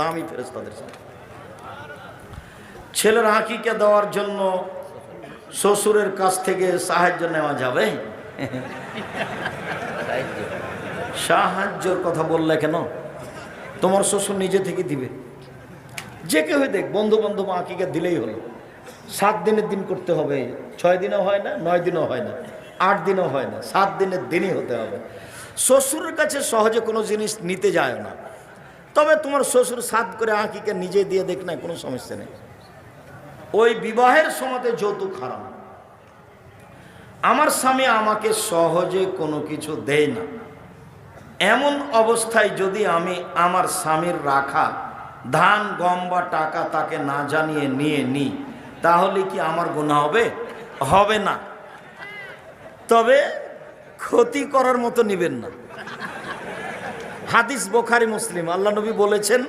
দামি ফেরেশতাদের সাথে। ছেলের আকিকা দেওয়ার জন্য শ্বশুরের কাছ থেকে সাহায্য নেওয়া যাবে? সাহায্যের কথা বললে কেন? তোমার শ্বশুর নিজে থেকে দিবে। যে কেউ দেখ, বন্ধু বান্ধব আকিকা দিলেই হলো। 7 দিনের দিন করতে হবে, 6 দিনও হয় না, 9 দিনও হয় না, 8 দিনও হয় না, 7 দিনের দিনই হতে হবে। শ্বশুরের কাছে সহজে কোনো জিনিস নিতে যায় না। তবে তোমার শ্বশুর 7 করে আকিকা নিজে দিয়ে দেখ না, কোনো সমস্যা নেই। ওই বিবাহের সময়তে যৌতুক হারাম। আমার স্বামী আমাকে সহজে কোনো কিছু দেয় না, এমন অবস্থায় যদি আমি আমার স্বামীর রাখা ধান গম বা টাকা তাকে না জানিয়ে নিয়ে নিই, তাহলে কি আমার গুনাহ হবে? হবে না। তবে ক্ষতি করার মতো নিবেন না। হাদিস বুখারী মুসলিম। আল্লাহ নবী বলেছেন,